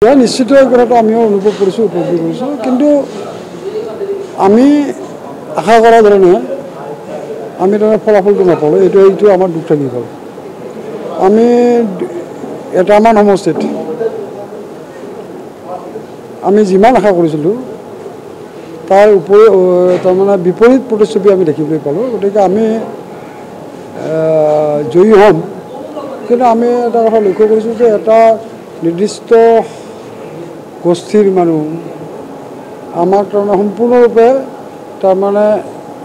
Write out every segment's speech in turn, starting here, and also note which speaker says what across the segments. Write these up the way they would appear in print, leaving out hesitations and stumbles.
Speaker 1: নিশ্চিত কথাটো আমিও অনুভৱ কৰিছোঁ উপলব্ধি কৰিছোঁ কিন্তু আমি আশা কৰা ধৰণে আমি তাৰ ফলাফলটো নাপালোঁ এইটো আমাৰ দুখ থাকি গ'ল আমি এটামান সমষ্টিত আমি যিমান আশা কৰিছিলোঁ তাৰ তাৰমানে বিপৰীত প্ৰতিচ্ছবি আমি দেখিবলৈ পালোঁ গতিকে আমি জয়ী হ'ম কিন্তু আমি এটা কথা লক্ষ্য কৰিছোঁ যে এটা নিৰ্দিষ্ট গোষ্ঠীৰ মানুহ আমাক তাৰমানে সম্পূৰ্ণৰূপে তাৰমানে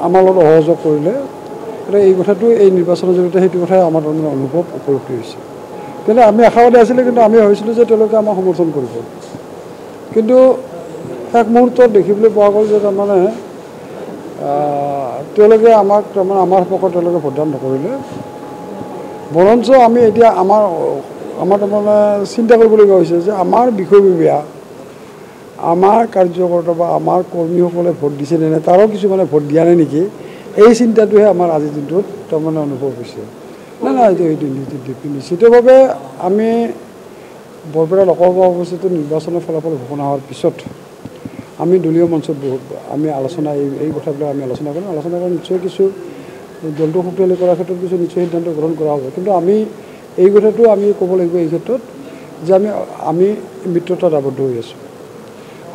Speaker 1: আমাৰ লগত সহযোগ কৰিলে এই কথাটো এই নিৰ্বাচনৰ জৰিয়তে সেইটো কথাই আমাৰ তাৰমানে অনুভৱ উপলব্ধি হৈছে কিন্তু আমি আশাবাদী আছিলোঁ কিন্তু আমি ভাবিছিলোঁ যে তেওঁলোকে আমাক সমৰ্থন কৰিব কিন্তু শেষ মুহূৰ্তত দেখিবলৈ পোৱা গ'ল যে তাৰমানে তেওঁলোকে আমাক তাৰমানে আমাৰ সপক্ষত তেওঁলোকে ভোটদান নকৰিলে বৰঞ্চ আমি এতিয়া আমাৰ তাৰমানে চিন্তা কৰিবলগীয়া হৈছে যে আমাৰ বিষয়ববীয়া আমাৰ কাৰ্যকৰ্তা বা আমাৰ কৰ্মীসকলে ভোট দিছে নে নাই তাৰো কিছুমানে ভোট দিয়া নাই নেকি এই চিন্তাটোহে আমাৰ আজিৰ দিনটোত তাৰমানে অনুভৱ হৈছে নাই এইটো নিশ্চিতভাৱে আমি বৰপেটা লোকসভা সমষ্টিটো নিৰ্বাচনৰ ফলাফল ঘোষণা হোৱাৰ পিছত আমি দলীয় মঞ্চত আমি আলোচনা এই কথাবিলাক আমি আলোচনা কৰি নিশ্চয় কিছু দলটো শক্তিশালী কৰাৰ ক্ষেত্ৰত কিছু নিশ্চয় সিদ্ধান্ত গ্ৰহণ কৰা হ'ব কিন্তু আমি এই কথাটো আমি ক'ব লাগিব এই ক্ষেত্ৰত যে আমি মিত্ৰতাত আবদ্ধ হৈ আছোঁ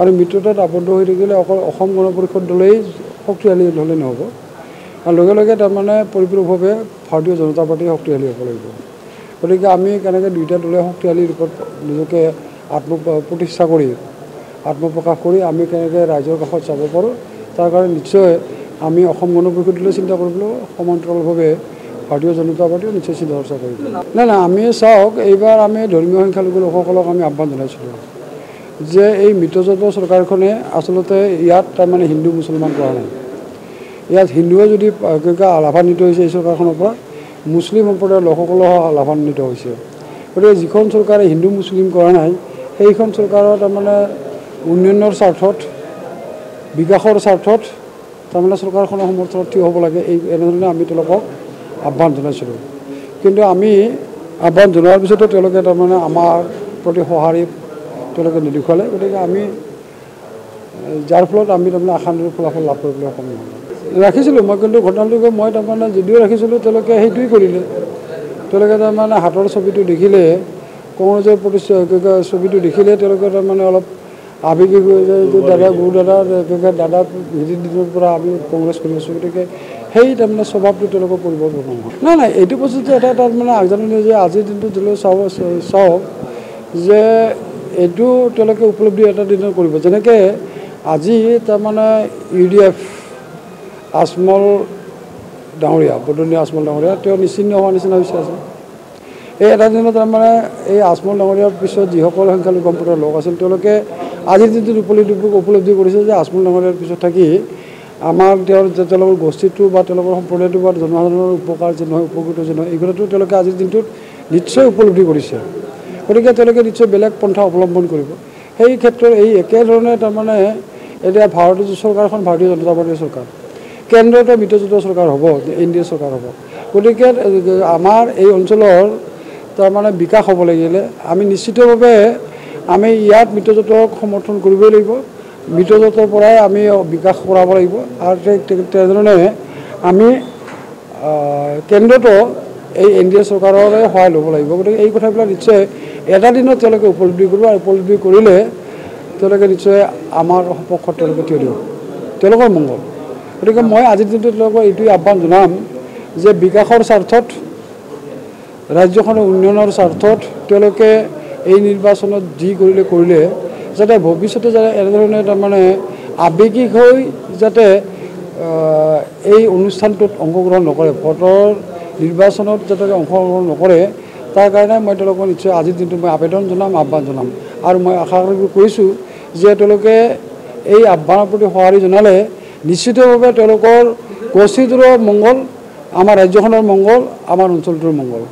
Speaker 1: আৰু মিত্ৰতাত আবদ্ধ হৈ থাকিলে অকল অসম গণ পৰিষদ দলেই শক্তিশালী হ'লে নহ'ব আৰু লগে লগে তাৰমানে পৰিপূৰকভাৱে ভাৰতীয় জনতা পাৰ্টি শক্তিশালী হ'ব লাগিব গতিকে আমি কেনেকৈ দুয়োটা দলে শক্তিশালী ৰূপত নিজকে প্ৰতিষ্ঠা কৰি আত্মপ্ৰকাশ কৰি আমি কেনেকৈ ৰাইজৰ কাষত যাব পাৰোঁ তাৰ কাৰণে নিশ্চয় আমি অসম গণ পৰিষদলৈ চিন্তা কৰিবলৈ সমান্তৰালভাৱে ভাৰতীয় জনতা পাৰ্টিও নিশ্চয় চিন্তা চৰ্চা কৰিব নাই আমি চাওক এইবাৰ আমি ধৰ্মীয় সংখ্যালঘু লোকসকলক আমি আহ্বান জনাইছিলোঁ যে এই মিত্ৰজোঁটৰ চৰকাৰখনে আচলতে ইয়াত তাৰমানে হিন্দু মুছলমান কৰা নাই ইয়াত হিন্দুৱে যদি লাভান্বিত হৈছে এই চৰকাৰখনৰ পৰা মুছলিম সম্প্ৰদায়ৰ লোকসকলো লাভান্বিত হৈছে গতিকে যিখন চৰকাৰে হিন্দু মুছলিম কৰা নাই সেইখন চৰকাৰৰ তাৰমানে উন্নয়নৰ স্বাৰ্থত বিকাশৰ স্বাৰ্থত তাৰমানে চৰকাৰখনৰ সমৰ্থনত থিয় হ'ব লাগে এনেধৰণে আমি তেওঁলোকক আহ্বান জনাইছিলোঁ কিন্তু আমি আহ্বান জনোৱাৰ পিছতো তেওঁলোকে তাৰমানে আমাৰ প্ৰতি সঁহাৰি তেওঁলোকে নেদেখুৱালে গতিকে আমি যাৰ ফলত আমি তাৰমানে আশানুৰূপ ফলাফল লাভ কৰিবলৈ সক্ষম নহ'লোঁ ৰাখিছিলোঁ মই কিন্তু ঘটনাটোকে মই তাৰমানে যদিও ৰাখিছিলোঁ তেওঁলোকে সেইটোৱেই কৰিলে তেওঁলোকে তাৰমানে হাতৰ ছবিটো দেখিলে কংগ্ৰেছৰ ছবিটো দেখিলে তেওঁলোকে তাৰমানে অলপ আৱেগিক হৈ যায় যে দাদা হেৰি দিনৰ পৰা আমি কংগ্ৰেছ কৰি আছোঁ গতিকে সেই তাৰমানে স্বভাৱটো তেওঁলোকৰ পৰিৱৰ্তন নহয় নাই এইটো বস্তু যে এটা তাৰমানে আগজাননী যে আজিৰ দিনটোত চাওক যে এইটো তেওঁলোকে উপলব্ধি এটা দিনত কৰিব যেনেকৈ আজি তাৰমানে UDF আজমল ডাঙৰীয়া বদনীয় আজমল ডাঙৰীয়া তেওঁ নিশ্চিন্ন হোৱাৰ নিচিনা হৈছে আছে এই এটা দিনত তাৰমানে এই আজমল ডাঙৰীয়াৰ পিছত যিসকল সংখ্যালঘু সম্প্ৰদায়ৰ লোক আছিল তেওঁলোকে আজিৰ দিনটোত উপলব্ধি কৰিছে যে আজমল ডাঙৰীয়াৰ পিছত থাকি আমাৰ তেওঁলোকৰ গোষ্ঠীটো বা তেওঁলোকৰ সম্প্ৰদায়টো বা জনসাধাৰণৰ উপকাৰ যে নহয় উপকৃত যে নহয় এই কথাটো তেওঁলোকে আজিৰ দিনটোত নিশ্চয় উপলব্ধি কৰিছে গতিকে তেওঁলোকে নিশ্চয় বেলেগ পন্থা অৱলম্বন কৰিব সেই ক্ষেত্ৰত এই একেধৰণে তাৰমানে এতিয়া ভাৰতীয় চৰকাৰখন ভাৰতীয় জনতা পাৰ্টীৰ চৰকাৰ কেন্দ্ৰতে মিত্ৰজোঁটৰ চৰকাৰ হ'ব NDA চৰকাৰ হ'ব গতিকে আমাৰ এই অঞ্চলৰ তাৰমানে বিকাশ হ'ব লাগিলে আমি নিশ্চিতভাৱে আমি ইয়াত মিত্ৰজোঁটক সমৰ্থন কৰিবই লাগিব মিত্ৰজোঁটৰ পৰাই আমি বিকাশ কৰাব লাগিব আৰু তেনেধৰণে আমি কেন্দ্ৰতো এই NDA চৰকাৰৰে সহায় ল'ব লাগিব গতিকে এই কথাবিলাক নিশ্চয় এটা দিনত তেওঁলোকে উপলব্ধি কৰিব আৰু উপলব্ধি কৰিলে তেওঁলোকে নিশ্চয় আমাৰ সপক্ষত তেওঁলোকে থিয় দিব তেওঁলোকৰ মংগল গতিকে মই আজিৰ দিনটোত তেওঁলোকক এইটোৱে আহ্বান জনাম যে বিকাশৰ স্বাৰ্থত ৰাজ্যখনৰ উন্নয়নৰ স্বাৰ্থত তেওঁলোকে এই নিৰ্বাচনত যি কৰিলে যাতে ভৱিষ্যতে যাতে এনেধৰণে তাৰমানে আৱেগিক হৈ যাতে এই অনুষ্ঠানটোত অংশগ্ৰহণ নকৰে ভোটৰ নিৰ্বাচনত যাতে অংশগ্ৰহণ নকৰে তাৰ কাৰণে মই তেওঁলোকক নিশ্চয় আজিৰ দিনটোত মই আবেদন জনাম আহ্বান জনাম আৰু মই আশা কৰিছোঁ যে তেওঁলোকে এই আহ্বানৰ প্ৰতি সঁহাৰি জনালে নিশ্চিতভাৱে তেওঁলোকৰ গোষ্ঠীটোৰ মংগল আমাৰ ৰাজ্যখনৰ মংগল আমাৰ অঞ্চলটোৰ মংগল